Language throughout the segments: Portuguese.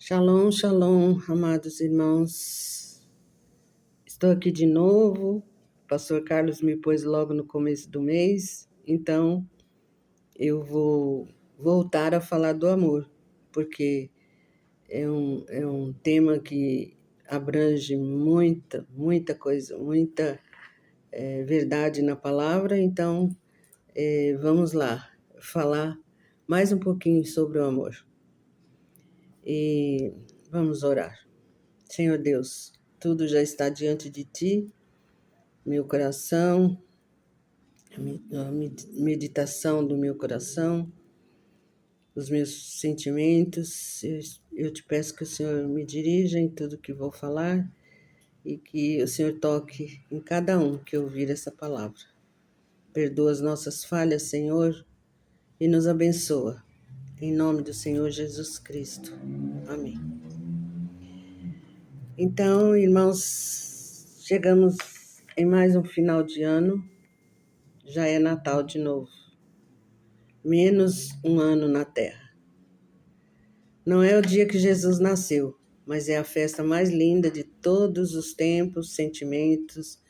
Shalom, shalom, amados irmãos. Estou aqui de novo. O pastor Carlos me pôs logo no começo do mês, então eu vou voltar a falar do amor, porque é um tema que abrange muita coisa, muita verdade na palavra, então vamos lá falar mais um pouquinho sobre o amor. E vamos orar. Senhor Deus, tudo já está diante de Ti, meu coração, a meditação do meu coração, os meus sentimentos. Eu te peço que o Senhor me dirija em tudo que vou falar e que o Senhor toque em cada um que ouvir essa palavra. Perdoa as nossas falhas, Senhor, e nos abençoa. Em nome do Senhor Jesus Cristo. Amém. Então, irmãos, chegamos em mais um final de ano. Já é Natal de novo. Menos um ano na Terra. Não é o dia que Jesus nasceu, mas é a festa mais linda de todos os tempos, sentimentos,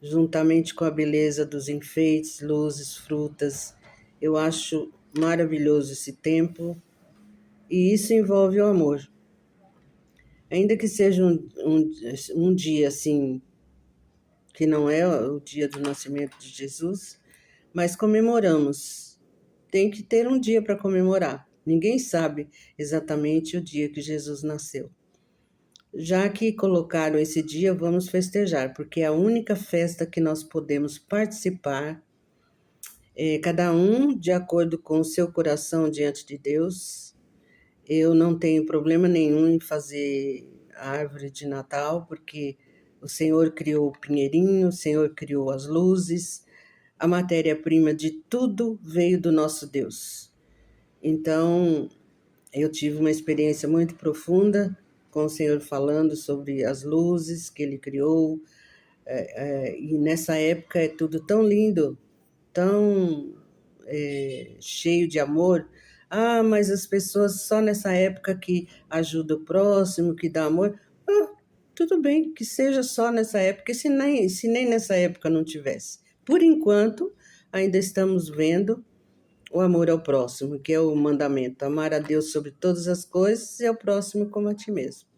juntamente com a beleza dos enfeites, luzes, frutas. Eu acho maravilhoso esse tempo e isso envolve o amor. Ainda que seja um dia assim, que não é o dia do nascimento de Jesus, mas comemoramos. Tem que ter um dia para comemorar. Ninguém sabe exatamente o dia que Jesus nasceu. Já que colocaram esse dia, vamos festejar, porque é a única festa que nós podemos participar, cada um de acordo com o seu coração diante de Deus. Eu não tenho problema nenhum em fazer a árvore de Natal, porque o Senhor criou o pinheirinho, o Senhor criou as luzes, a matéria-prima de tudo veio do nosso Deus. Então, eu tive uma experiência muito profunda com o Senhor falando sobre as luzes que Ele criou, e nessa época é tudo tão lindo, tão cheio de amor. Ah, mas as pessoas só nessa época que ajudam o próximo, que dá amor. Ah, tudo bem, que seja só nessa época, se nem nessa época não tivesse. Por enquanto, ainda estamos vendo o amor ao próximo, que é o mandamento, amar a Deus sobre todas as coisas e ao próximo como a ti mesmo.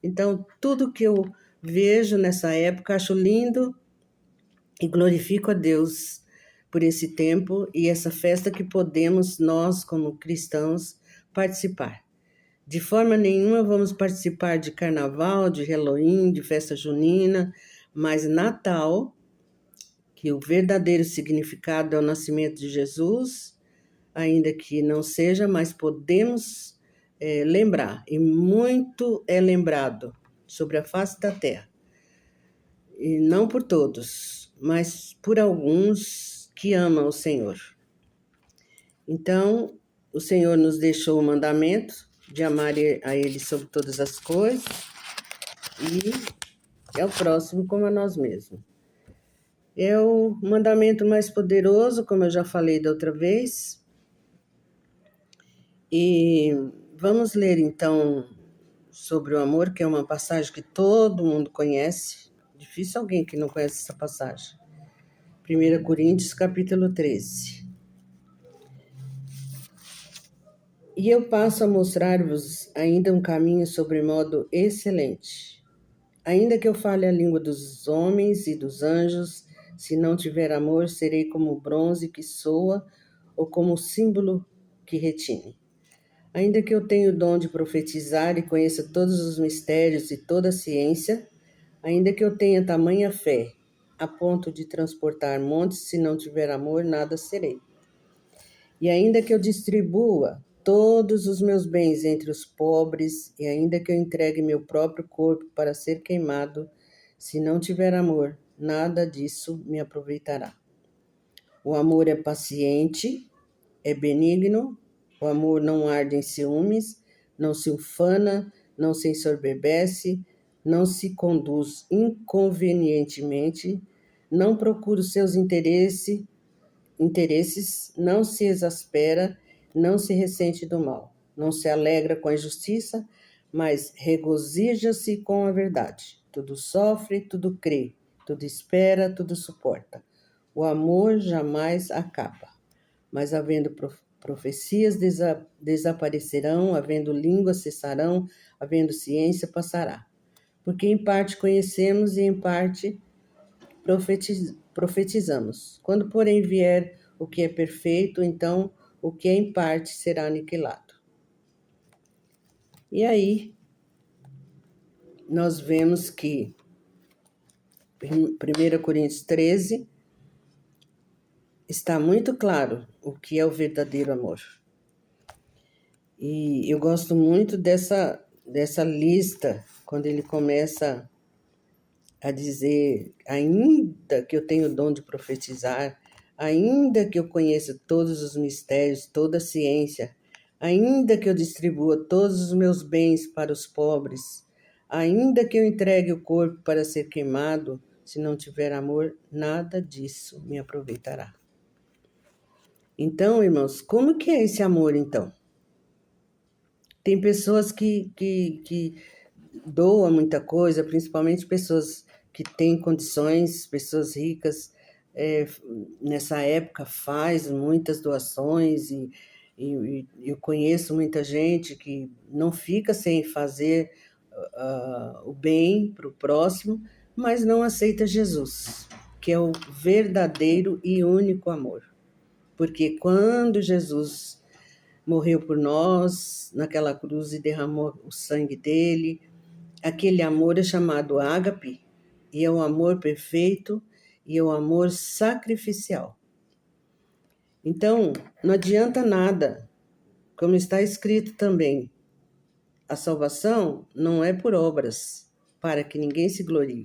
Então, tudo que eu vejo nessa época, acho lindo e glorifico a Deus por esse tempo e essa festa que podemos, nós como cristãos, participar. De forma nenhuma vamos participar de carnaval, de Halloween, de festa junina, mas Natal, que o verdadeiro significado é o nascimento de Jesus, ainda que não seja, mas podemos lembrar, e muito é lembrado sobre a face da terra, e não por todos, mas por alguns que amam o Senhor. Então, o Senhor nos deixou o mandamento de amar a Ele sobre todas as coisas e é o próximo como a nós mesmos. É o mandamento mais poderoso, como eu já falei da outra vez. E vamos ler então sobre o amor, que é uma passagem que todo mundo conhece. Difícil alguém que não conhece essa passagem. 1 Coríntios, capítulo 13. E eu passo a mostrar-vos ainda um caminho sobremodo excelente. Ainda que eu fale a língua dos homens e dos anjos, se não tiver amor, serei como o bronze que soa ou como o símbolo que retine. Ainda que eu tenha o dom de profetizar e conheça todos os mistérios e toda a ciência, ainda que eu tenha tamanha fé, a ponto de transportar montes, se não tiver amor, nada serei. E ainda que eu distribua todos os meus bens entre os pobres, e ainda que eu entregue meu próprio corpo para ser queimado, se não tiver amor, nada disso me aproveitará. O amor é paciente, é benigno, o amor não arde em ciúmes, não se ufana, não se ensoberbece, não se conduz inconvenientemente, não procura os seus interesses, não se exaspera, não se ressente do mal, não se alegra com a injustiça, mas regozija-se com a verdade. Tudo sofre, tudo crê, tudo espera, tudo suporta. O amor jamais acaba. Mas havendo profecias desaparecerão, havendo línguas cessarão, havendo ciência passará. Porque em parte conhecemos e em parte profetizamos. Quando, porém, vier o que é perfeito, então o que é em parte será aniquilado. E aí, nós vemos que 1 Coríntios 13 está muito claro o que é o verdadeiro amor. E eu gosto muito dessa lista, quando ele começa a dizer: ainda que eu tenha o dom de profetizar, ainda que eu conheça todos os mistérios, toda a ciência, ainda que eu distribua todos os meus bens para os pobres, ainda que eu entregue o corpo para ser queimado, se não tiver amor, nada disso me aproveitará. Então, irmãos, como que é esse amor, então? Tem pessoas que doam muita coisa, principalmente pessoas que têm condições, pessoas ricas, nessa época faz muitas doações e eu conheço muita gente que não fica sem fazer o bem para o próximo, mas não aceita Jesus, que é o verdadeiro e único amor. Porque quando Jesus morreu por nós naquela cruz e derramou o sangue dele, aquele amor é chamado ágape, e é o amor perfeito e é o amor sacrificial. Então, não adianta nada, como está escrito também, a salvação não é por obras, para que ninguém se glorie.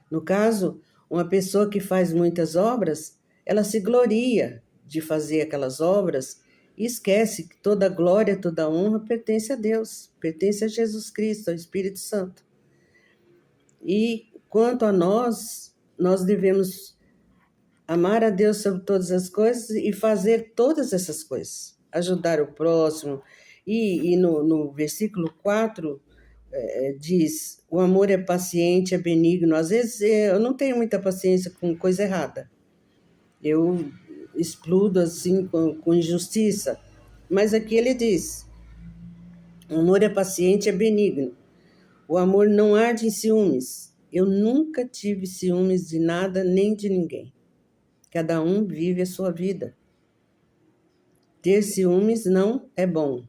No caso, uma pessoa que faz muitas obras, ela se gloria de fazer aquelas obras e esquece que toda glória, toda honra pertence a Deus, pertence a Jesus Cristo, ao Espírito Santo. E quanto a nós, nós devemos amar a Deus sobre todas as coisas e fazer todas essas coisas, ajudar o próximo. E no versículo 4, diz: o amor é paciente, é benigno. Às vezes eu não tenho muita paciência com coisa errada. Eu explodo assim com injustiça. Mas aqui ele diz: o amor é paciente, é benigno. O amor não arde em ciúmes. Eu nunca tive ciúmes de nada nem de ninguém. Cada um vive a sua vida. Ter ciúmes não é bom.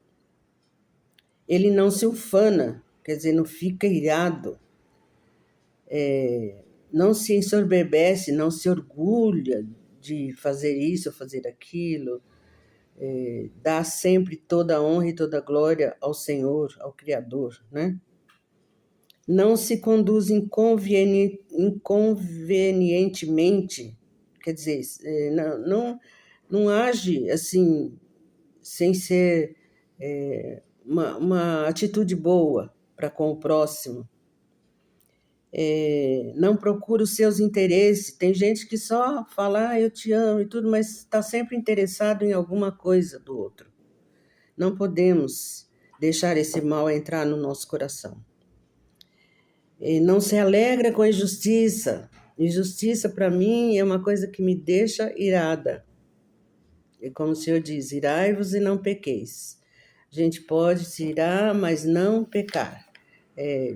Ele não se ufana, quer dizer, não fica irado. Não se ensoberbece, não se orgulha de fazer isso ou fazer aquilo. Dá sempre toda a honra e toda a glória ao Senhor, ao Criador, né? Não se conduz inconvenientemente, quer dizer, não age assim, sem ser uma atitude boa para com o próximo. Não procura os seus interesses. Tem gente que só fala, eu te amo e tudo, mas está sempre interessado em alguma coisa do outro. Não podemos deixar esse mal entrar no nosso coração. Não se alegra com a injustiça. Injustiça, para mim, é uma coisa que me deixa irada. E como o Senhor diz, irai-vos e não pequeis. A gente pode se irar, mas não pecar.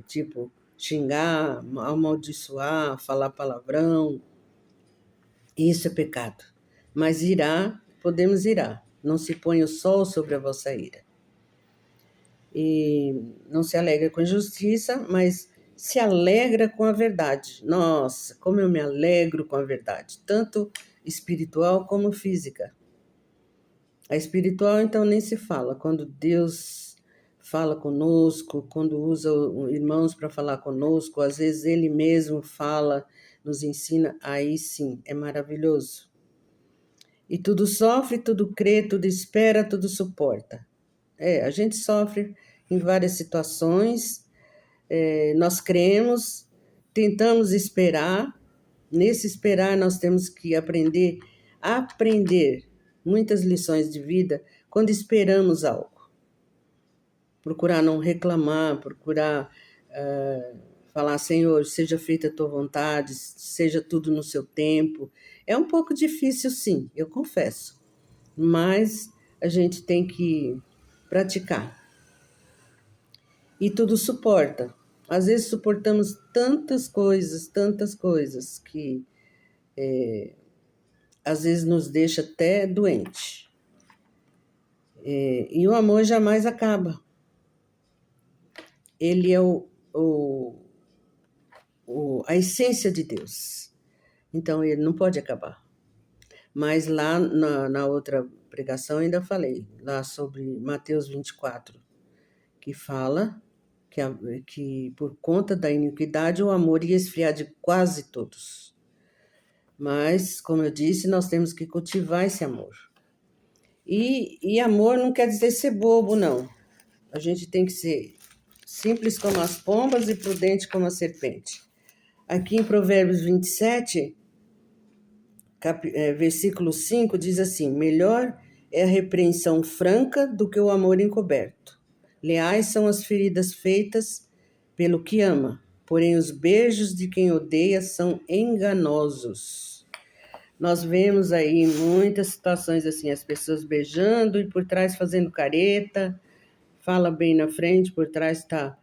Tipo, xingar, amaldiçoar, falar palavrão. Isso é pecado. Mas irar, podemos irar. Não se põe o sol sobre a vossa ira. E não se alegra com a injustiça, mas se alegra com a verdade. Nossa, como eu me alegro com a verdade, tanto espiritual como física. A espiritual, então, nem se fala. Quando Deus fala conosco, quando usa irmãos para falar conosco, às vezes Ele mesmo fala, nos ensina, aí sim, é maravilhoso. E tudo sofre, tudo crê, tudo espera, tudo suporta. A gente sofre em várias situações, nós cremos, tentamos esperar. Nesse esperar, nós temos que aprender muitas lições de vida quando esperamos algo. procurar não reclamar, procurar falar, Senhor, seja feita a tua vontade, seja tudo no seu tempo. É um pouco difícil, sim, eu confesso, mas a gente tem que praticar. E tudo suporta. Às vezes suportamos tantas coisas, que às vezes nos deixa até doente. E o amor jamais acaba. Ele é a essência de Deus. Então, ele não pode acabar. Mas lá na outra pregação eu ainda falei, lá sobre Mateus 24, que fala que por conta da iniquidade o amor ia esfriar de quase todos. Mas, como eu disse, nós temos que cultivar esse amor. E amor não quer dizer ser bobo, não. A gente tem que ser simples como as pombas e prudente como a serpente. Aqui em Provérbios 27, versículo 5, diz assim: melhor é a repreensão franca do que o amor encoberto. Leais são as feridas feitas pelo que ama, porém os beijos de quem odeia são enganosos. Nós vemos aí muitas situações assim, as pessoas beijando e por trás fazendo careta, fala bem na frente, por trás está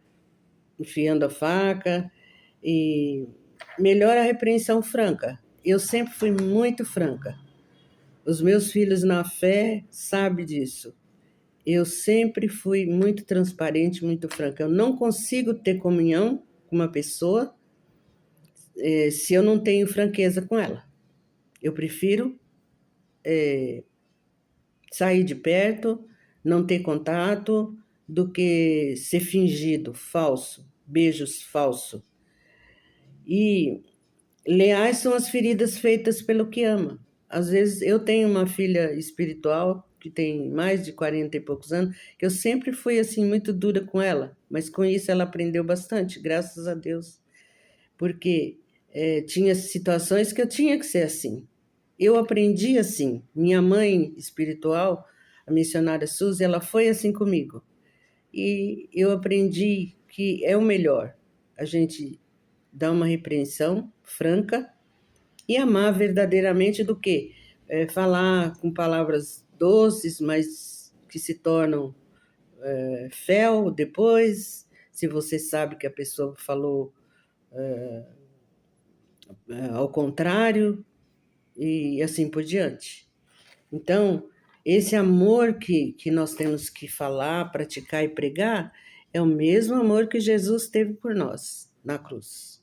enfiando a faca. E melhor a repreensão franca. Eu sempre fui muito franca. Os meus filhos na fé sabem disso. Eu sempre fui muito transparente, muito franca. Eu não consigo ter comunhão com uma pessoa se eu não tenho franqueza com ela. Eu prefiro sair de perto, não ter contato, do que ser fingido, falso, beijos falsos. E leais são as feridas feitas pelo que ama. Às vezes eu tenho uma filha espiritual que tem mais de 40 e poucos anos, que eu sempre fui assim muito dura com ela, mas com isso ela aprendeu bastante, graças a Deus, porque tinha situações que eu tinha que ser assim. Eu aprendi assim. Minha mãe espiritual, a missionária Suzy, ela foi assim comigo. E eu aprendi que é o melhor a gente dar uma repreensão franca e amar verdadeiramente do que falar com palavras doces, mas que se tornam fel depois, se você sabe que a pessoa falou ao contrário, e assim por diante. Então, esse amor que nós temos que falar, praticar e pregar é o mesmo amor que Jesus teve por nós na cruz.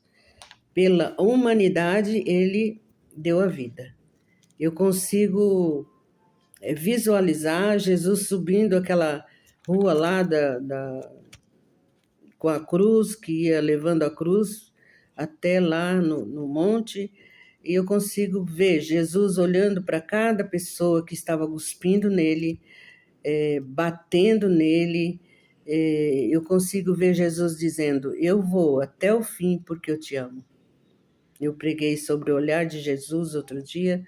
Pela humanidade, ele deu a vida. Eu consigo visualizar Jesus subindo aquela rua lá com a cruz, que ia levando a cruz até lá no monte, e eu consigo ver Jesus olhando para cada pessoa que estava cuspindo nele, batendo nele. Eu consigo ver Jesus dizendo: eu vou até o fim porque eu te amo. Eu preguei sobre o olhar de Jesus outro dia,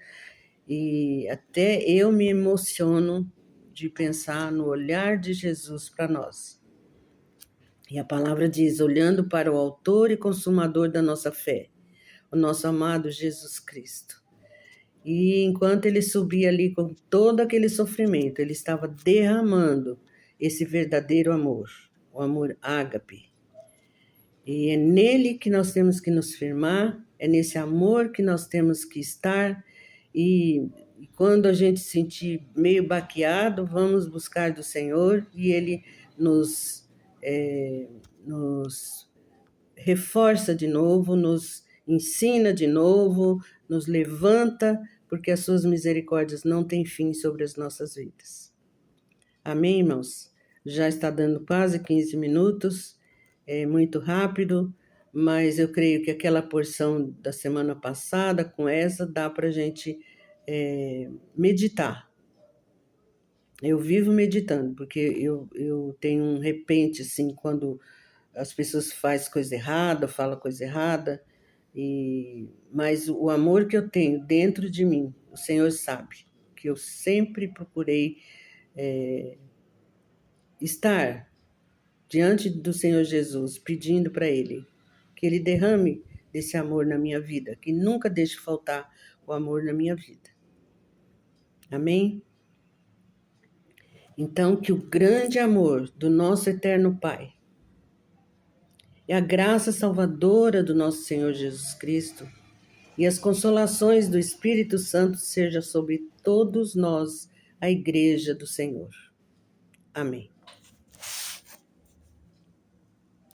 e até eu me emociono de pensar no olhar de Jesus para nós. E a palavra diz: olhando para o autor e consumador da nossa fé, o nosso amado Jesus Cristo. E enquanto ele subia ali com todo aquele sofrimento, ele estava derramando esse verdadeiro amor, o amor ágape. E é nele que nós temos que nos firmar, é nesse amor que nós temos que estar. E quando a gente se sentir meio baqueado, vamos buscar do Senhor e Ele nos reforça de novo, nos ensina de novo, nos levanta, porque as suas misericórdias não têm fim sobre as nossas vidas. Amém, irmãos? Já está dando quase 15 minutos, é muito rápido, mas eu creio que aquela porção da semana passada com essa dá para a gente meditar. Eu vivo meditando, porque eu tenho um repente, assim, quando as pessoas fazem coisa errada, falam coisa errada, mas o amor que eu tenho dentro de mim, o Senhor sabe, que eu sempre procurei estar diante do Senhor Jesus, pedindo para Ele que Ele derrame desse amor na minha vida, que nunca deixe faltar o amor na minha vida. Amém? Então, que o grande amor do nosso eterno Pai e a graça salvadora do nosso Senhor Jesus Cristo e as consolações do Espírito Santo seja sobre todos nós, a Igreja do Senhor. Amém.